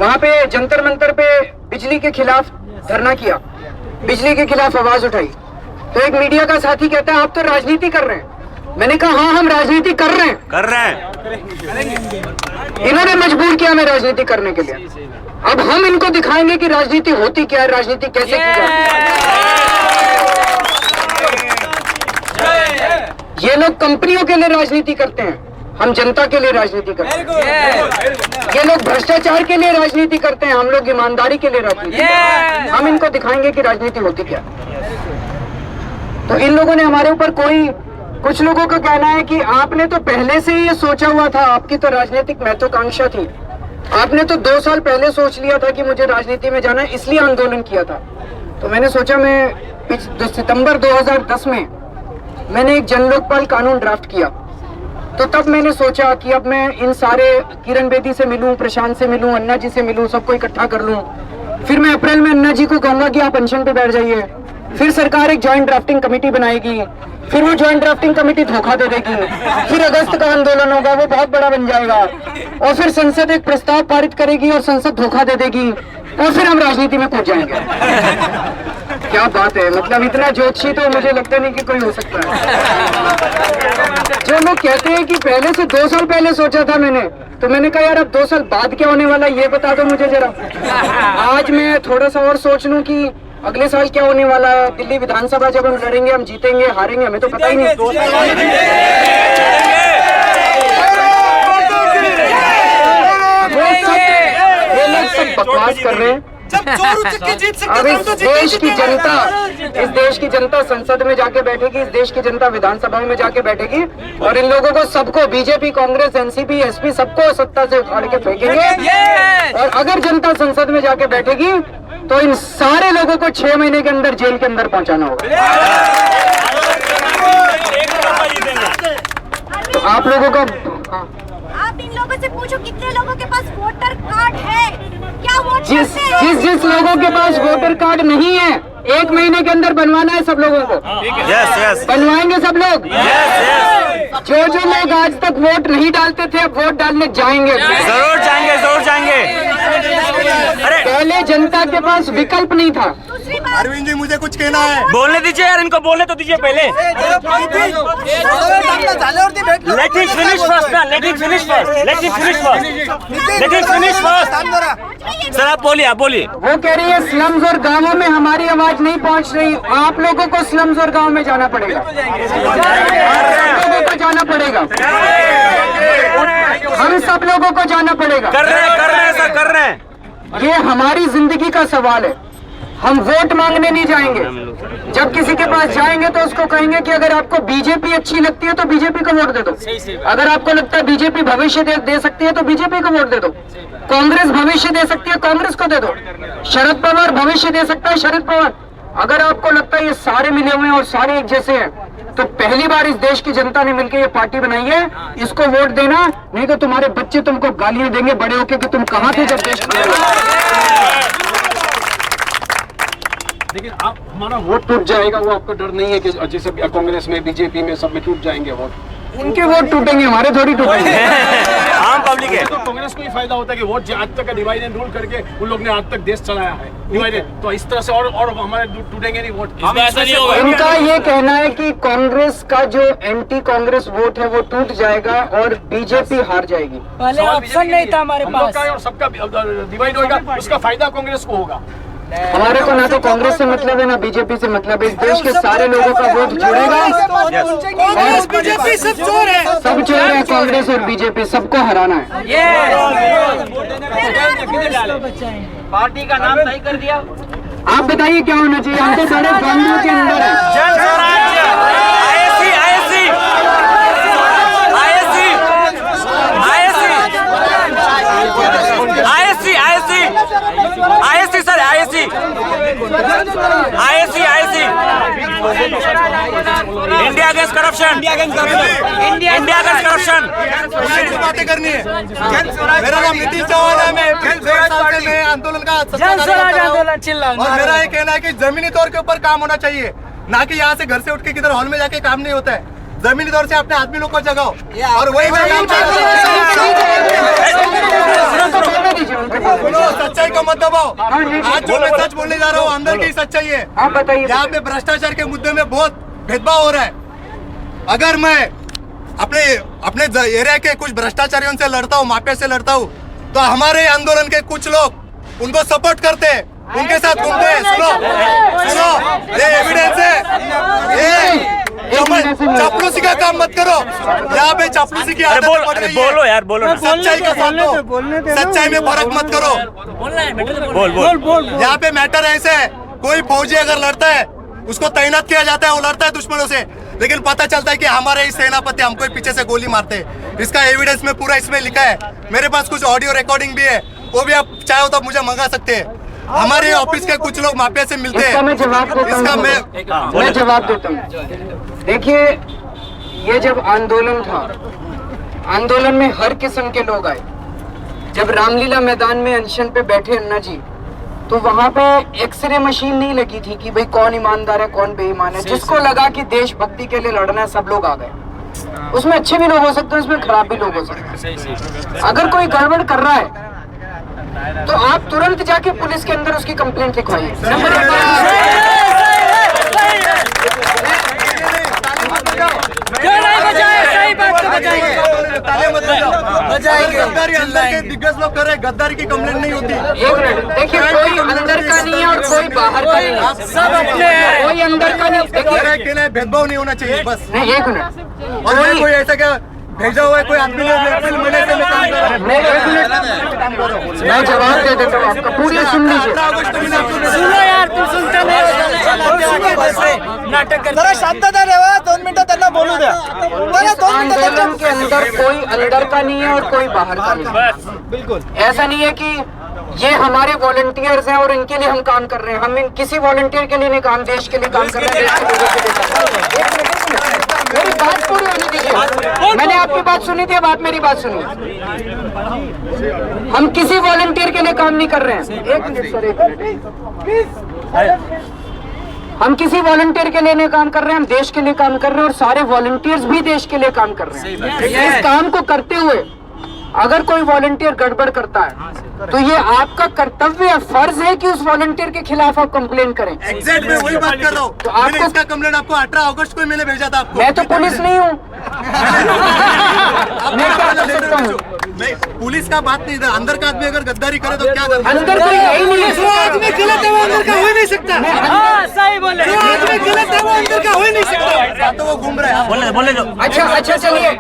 वहां पे जंतर मंतर पे बिजली के खिलाफ धरना किया, बिजली के खिलाफ आवाज उठाई। तो एक मीडिया का साथी कहता है आप तो राजनीति कर रहे हैं। मैंने कहा हाँ हम राजनीति कर रहे हैं। इन्होंने मजबूर किया हमें राजनीति करने के लिए। अब हम इनको दिखाएंगे कि राजनीति होती क्या है, राजनीति कैसे की जाती है। ये लोग कंपनियों के लिए राजनीति करते हैं, हम जनता के लिए राजनीति करते हैं। ये लोग भ्रष्टाचार के लिए राजनीति करते हैं, हम लोग ईमानदारी के लिए राजनीति करते हैं। हम इनको दिखाएंगे कि राजनीति होती क्या। तो इन लोगों ने हमारे ऊपर कुछ लोगों का कहना है कि आपने तो पहले से ही ये सोचा हुआ था, आपकी तो राजनीतिक महत्वाकांक्षा थी, आपने तो 2 साल पहले सोच लिया था कि मुझे राजनीति में जाना है, इसलिए आंदोलन किया था। तो मैंने सोचा, मैं सितंबर 2010 में मैंने एक जन लोकपाल कानून ड्राफ्ट किया। तो तब मैंने सोचा कि अब मैं इन सारे किरण बेदी से मिलूं, प्रशांत से मिलूं, अन्ना जी से मिलूं, सबको इकट्ठा कर लूं। फिर मैं अप्रैल में अन्ना जी को कहूंगा कि आप अनशन पे बैठ जाइए। फिर सरकार एक ज्वाइंट ड्राफ्टिंग कमेटी बनाएगी, फिर वो ज्वाइंट ड्राफ्टिंग कमेटी धोखा दे देगी। फिर अगस्त का आंदोलन होगा, वो बहुत बड़ा बन जाएगा। और फिर संसद एक प्रस्ताव पारित करेगी और संसद धोखा दे देगी, और फिर हम राजनीति में कूद जाएंगे। क्या बात है, मतलब इतना ज्योतिषी तो मुझे लगता नहीं कि कोई हो सकता है। जो लोग कहते हैं कि पहले से 2 साल पहले सोचा था मैंने, तो मैंने कहा यार अब 2 साल बाद क्या होने वाला है ये बता दो मुझे जरा। आज मैं थोड़ा सा और सोच लूं कि अगले साल क्या होने वाला है। दिल्ली विधानसभा जब हम लड़ेंगे, हम जीतेंगे हारेंगे हमें तो पता ही नहीं। ये लोग सब बकवास कर रहे हैं। अब इस देश की जनता संसद में जाके बैठेगी, इस देश की जनता विधानसभाओं में जाके बैठेगी, और इन लोगों को सबको, बीजेपी, कांग्रेस, एनसीपी, एसपी, सबको सत्ता से उखाड़ के फेंकेंगे। और अगर जनता संसद में जाके बैठेगी तो इन सारे लोगों को 6 महीने के अंदर जेल के अंदर पहुंचाना होगा। तो आप लोगों का, आप इन लोगों से पूछो कितने लोगों के पास वोटर कार्ड है, क्या वोट जिस लोगों के पास वोटर कार्ड नहीं है 1 महीने के अंदर बनवाना है सब लोगों को। बनवाएंगे सब लोग। जो लोग आज तक वोट नहीं डालते थे अब वोट डालने जाएंगे। जरूर जाएंगे। अरे पहले जनता के पास विकल्प नहीं था। अरविंद जी मुझे कुछ कहना है। बोलने दीजिए यार, इनको बोलने तो दीजिए पहले। Let him finish first. Sir आप बोलिए। वो कह रही है स्लम्स और गांवों में हमारी आवाज नहीं पहुंच रही। आप लोगों को स्लम्स और गांव में जाना पड़ेगा, आप लोगों को जाना पड़ेगा, हम सब लोगों को जाना पड़ेगा। कर रहे हैं। ये हमारी जिंदगी का सवाल है। हम वोट मांगने नहीं जाएंगे। जब किसी के पास जाएंगे तो उसको कहेंगे कि अगर आपको बीजेपी अच्छी लगती है तो बीजेपी को वोट दे दो। अगर आपको लगता है बीजेपी भविष्य दे सकती है तो बीजेपी को वोट दे दो। कांग्रेस भविष्य दे सकती है, कांग्रेस को दे दो। शरद पवार भविष्य दे सकता है, शरद पवार। अगर आपको लगता है ये सारे मिले हुए हैं और सारे एक जैसे हैं, तो पहली बार इस देश की जनता ने मिलकर ये पार्टी बनाई है, इसको वोट देना। नहीं तो तुम्हारे बच्चे तुमको गालियां देंगे बड़े होके कि तुम कहां थे जब देश लेकिन आप हमारा वोट टूट जाएगा, वो आपको डर नहीं है कि जैसे कांग्रेस में, बीजेपी में, सब में टूट जाएंगे वोट? उनके वोट टूटेंगे, हमारे थोड़ी टूटेंगे। आम पब्लिक है। तो कांग्रेस को ही फायदा होता है कि वोट आज तक का डिवाइड एंड रूल करके उन लोग ने आज तक देश चलाया है डिवाइडेड, तो इस तरह से और हमारे टूटेंगे नहीं वोट। उनका ये कहना है कि कांग्रेस का जो एंटी कांग्रेस वोट है वो टूट जाएगा और बीजेपी हार जाएगी। पहले ऑप्शन नहीं था हमारे पास। और सबका डिवाइड होगा, उसका फायदा कांग्रेस को होगा। हमारे को ना तो कांग्रेस से मतलब है ना बीजेपी से मतलब है। इस देश के सारे लोगों का वोट जुड़ेगा। बीजेपी सब चोर है, सब चोर है। कांग्रेस और बीजेपी सबको हराना है। पार्टी का नाम तय कर दिया। आप बताइए क्या होना चाहिए? हम तो सारे गांधियों के अंदर है। जन स्वराज्य, India against corruption, India against corruption. बातें करनी है। मेरा नाम नीतीश चौहान है। मैं आंदोलन का आंदोलन चिल्ला। और मेरा ये कहना है कि जमीनी तौर के ऊपर काम होना चाहिए, ना कि यहाँ से घर से उठ के किधर हॉल में जाके काम नहीं होता है। जमीनी तौर से अपने आदमी लोग को जगाओ और वही को मत दबाओ। हाँ, जी, आज जो मैं सच बोलने जा रहा हूँ अंदर की सच्चाई है। आप बताइए। यहाँ पे भ्रष्टाचार के मुद्दे में बहुत भेदभाव हो रहा है। अगर मैं अपने एरिया के कुछ भ्रष्टाचारियों से लड़ता हूँ, माफिया से लड़ता हूँ, तो हमारे आंदोलन के कुछ लोग उनको सपोर्ट करते हैं, उनके साथ घूमते हैं। सुनो, ये एविडेंस है। चापलूसी का काम मत करो। यहाँ पे चापलूसी की आदत पड़ रही है। बोलो यार, बोलो ना। सच्चाई का साथ दो, सच्चाई में फर्क मत करो। बोल। यहाँ पे मैटर ऐसे है, कोई फौजी अगर लड़ता है उसको तैनात किया जाता है, वो लड़ता है दुश्मनों से, लेकिन पता चलता है कि हमारे ही सेनापति हमको पीछे से गोली मारते हैं। इसका एविडेंस में पूरा इसमें लिखा है। मेरे पास कुछ ऑडियो रिकॉर्डिंग भी है, वो भी आप चाहो तो मुझे मंगा सकते हैं। हमारे ऑफिस के कुछ लोग माफिया से मिलते हैं। इसका मैं जवाब देता हूँ। मैं जवाब देता हूँ। देखिए, ये जब आंदोलन था, आंदोलन में हर किस्म के लोग आए। जब रामलीला मैदान में अनशन पे बैठे अन्ना जी, तो वहां पे एक्सरे मशीन नहीं लगी थी कि भाई कौन ईमानदार है कौन बेईमान है। जिसको लगा कि देशभक्ति के लिए लड़ना है, सब लोग आ गए। उसमें अच्छे भी लोग हो सकते हैं, उसमें खराब भी लोग हो सकते हैं। अगर कोई गड़बड़ कर रहा है तो आप तुरंत जाके पुलिस के अंदर उसकी कंप्लेंट लिखवाइए। नंबर गद्दारी अंदर के दिग्गज लोग कर रहे हैं, गद्दारी की कंप्लेंट नहीं होती। एक मिनट, देखिए, कोई अंदर का नहीं है और कोई बाहर का नहीं है, सब अपने हैं। कोई अंदर का नहीं। देखिए, भेदभाव नहीं होना चाहिए बस। नहीं, एक मिनट, और मैं कोई ऐसा क्या भेजा हुआ है, कोई आदमी ने अप्रैल महीने से मैं काम कर रहा हूँ। नहीं, एक मिनट, मैं जवाब दे देता हूँ आपका, पूरी सुन लीजिए। 18 अगस्त में आपने सुनो यार, तू सुनता नहीं हो। नाटक कर जरा शांतता ठेवा, 2 मिनिटं त्यांना बोलू द्या। जरा 2 मिनिटं आंदोलन के अंदर कोई अंदर का नहीं है और कोई बाहर का नहीं है। बिल्कुल ऐसा नहीं है कि ये हमारे वॉलंटियर्स हैं और इनके लिए हम काम कर रहे हैं। हम किसी वॉलंटियर के लिए नहीं काम, देश के लिए काम कर रहे हैं, देश के लोगों के लिए काम कर रहे हैं। मेरी बात पूरी होने दीजिए। मैंने आपकी बात सुनी थी, अब आप मेरी बात सुनिए। हम किसी वॉलंटियर के लिए काम नहीं कर रहे हैं। एक मिनट सर, एक मिनट। हम किसी वॉलंटियर के लिए नहीं काम कर रहे हैं, हम देश के लिए काम कर रहे हैं और सारे वॉलंटियर्स भी देश के लिए काम कर रहे हैं। इस काम को करते हुए अगर कोई वॉलंटियर गड़बड़ करता है तो ये आपका कर्तव्य है, फर्ज है कि उस वॉलंटियर के खिलाफ आप कंप्लेन करें। एग्जैक्ट मैं वही बात कर रहा हूँ। तो मैंने आपको- इसका कंप्लेंट आपको 18 अगस्त को मैंने भेजा था आपको। मैं तो पुलिस नहीं हूँ। मैं क्या कर सकता हूँ? नहीं, पुलिस का बात नहीं, अंदर का आदमी अगर गद्दारी करे तो क्या करे? अंदर कोई है ही नहीं जो आदमी गलत है वो अंदर का हो ही नहीं सकता। हाँ, सही बोले। जो आदमी गलत है वो अंदर का हो ही नहीं सकता। तो वो घूम रहा है। बोलने दो। अच्छा, चलिए।